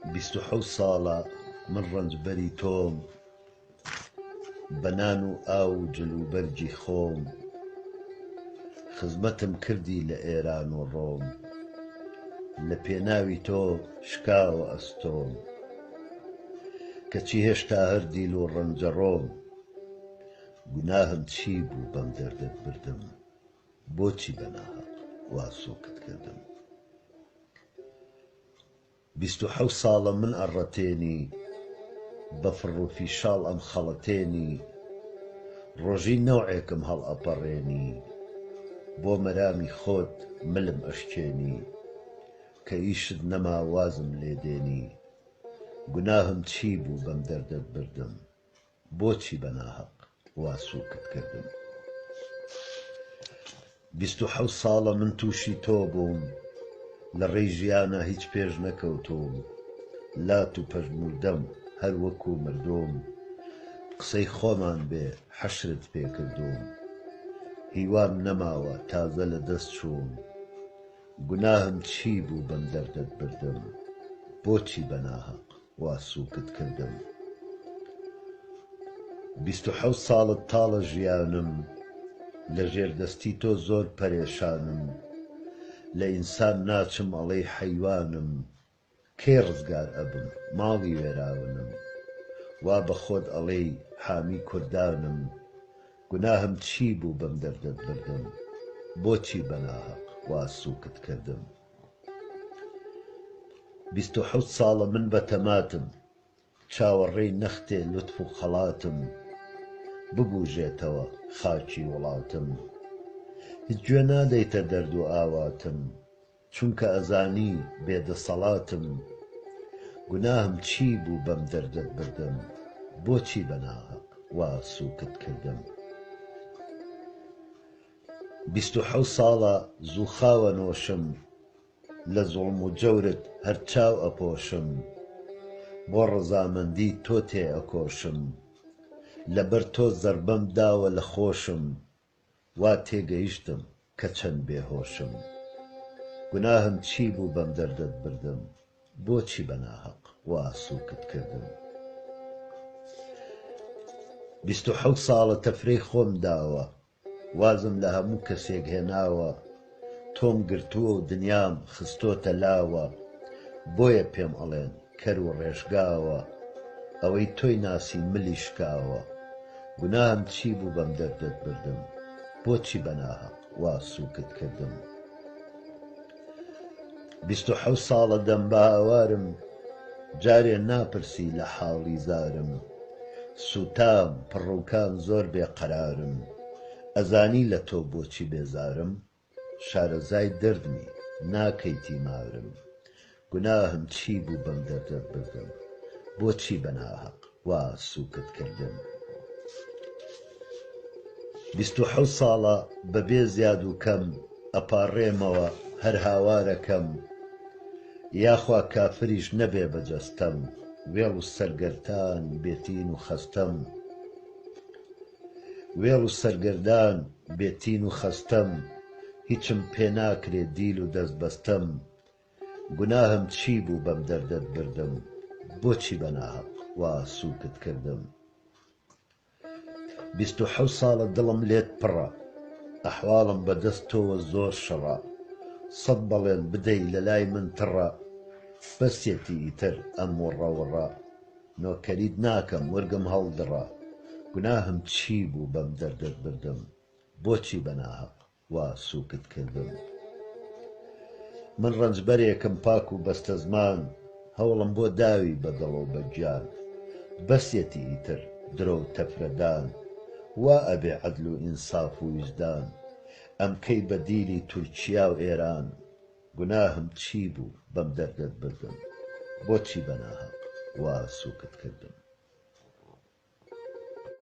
26 ساڵە من ڕەنجبەری تۆم، بەنان و ئاو و جلوبەرگی خۆم، خزمەتم کردی لە ئێران و ڕۆم، لە پێناوی تۆ شکاوە ئەستۆم، کەچی هێشتا هەر دیل و ڕەنجە ڕۆم، گوناهم چی بوو بەم دەردت بردم، بۆچی بەناحەق وا سووکت کردم. 27 ساڵە من ئەڕەتێنی، بە فڕ و فیشاڵ ئەم خەڵەتێنی، ڕۆژی نەوعێکم هەڵ ئەپەڕێنی، بۆ مەرامی خۆت ملم ئەشکێنی، کە ئیشت نەما وازم لێدێنی، گوناهم چی بوو بەم دەردت بردم، بۆچی بەناحەق وا سووکت کردم. 27 ساڵە من تووشی تۆ بووم، لە ڕێی ژیانە هیچ پێش نەکەوتوم، لات و پەژموردەم هەر وەکو مردوم، قسەی خۆمان بێ حەشرت پێکردوم، هیوام نەماوە تازە لە دەست چووم، گوناهم چی بوو بەم دەردت بردم، بۆچی بەناحەق وا سووکت کردم. 27 ساڵت تاڵە ژیانم، لە ژێردەستی تۆ زۆر پەرێشانم، لە ئینسان ناچم ئەڵێی حەیوانم، کێ ڕزگار ئەبم ماڵی وێراونم، وا بە خۆت ئەڵێی حامی کوردانم، گوناهم چی بوو بەم دەردت بردم، بۆچی بەناحەق وا سووکت کردم. 27 ساڵە من بەتەماتم، چاوەڕێی نەختێ لوتف و خەڵاتم، ببوژێتەوە خاکی وڵاتم، هیچ گوێ نادەیتە دەرد و ئاواتم، چونکە ئەزانی بێدەسەڵاتم، گوناهم چی بوو بەم دەردت بردم، بۆچی بەناحەق وا سووکت کردم. 27 ساڵە زوو خاوە نۆشم، لە زوڵم و جەورت هەر چاو ئەپۆشم، بۆ ڕەزامەندی تۆ تێ ئەکۆشم، لەبەر تۆ زەربەم داوە لە خۆشم، وا تێگەیشتم کە چەند بێهۆشم، گوناهم چی بوو بەم دەردت بردم، بۆچی بەناحەق وا سووکت کردم. 27 ساڵە تەفرەی خۆم داوە، وازم لە هەموو کەسێک هێناوە، تۆم گرتووە و دنیام خستۆتە لاوە، بۆیە پێم ئەڵێن کەر و ڕێژگاوە، ئەوەی تۆی ناسی ملی شکاوە، گوناهم چی بوو بەم دەردت بردم، بۆچی بەناحەق وا سووکت کردم. 27 ساڵە دەمبە هاوارم، جارێ ناپرسی لە حاڵی زارم، سوتام پڕڕووکان زۆر بێقەرارم، ئەزانی لە تۆ بۆچی بێزارم، شارەزای دەردمی ناکەیتی مارم، گوناهم چی بوو بەم دەردت بردم، بۆچی بەناحەق وا سووکت کردم. 27 ساڵە بەبێ زیاد و کەم، ئەپاڕێمەوە هەر هاوارەکەم، یاخوا کافریش نەبێ بەجەستەم، وێڵ و سەرگەردان بێتین و خەستەم، وێڵ و سەرگەردان بێتین و خەستەم، هیچم پێ ناکرێ دیل و دەست بەستەم، گوناهم چی بوو بەم دەردت بردم، بۆچی بەناحەق وا سووکت کردم. 27 ساڵە دڵم لێت پڕە، ئەحواڵم بەدەست تۆوە زۆر شڕە، سەد بەڵێن بدەی لە لای من تڕە، بەسێتی ئیتر ئەم وڕەوڕە، نۆکەریت ناکەم وەرگم هەڵدڕە، گوناهم چی بوو بەم دەردت بردم، بۆچی بەناحەق وا سووکت کردم. من ڕەنجبەرێکم پاک و بەستە زمان، هەوڵم بۆ داوی بەدڵ و بەگیان، بەسێتی ئیتر درۆ و تەفرەدان، وا ئەبێ عەدل و ئینساف و ویجدان، ئەمکەی بە دیلی تورکیا و ئێران، گوناهم چی بوو بەم دەردت بردم، بۆچی بەناحەق وا سووکت کردم.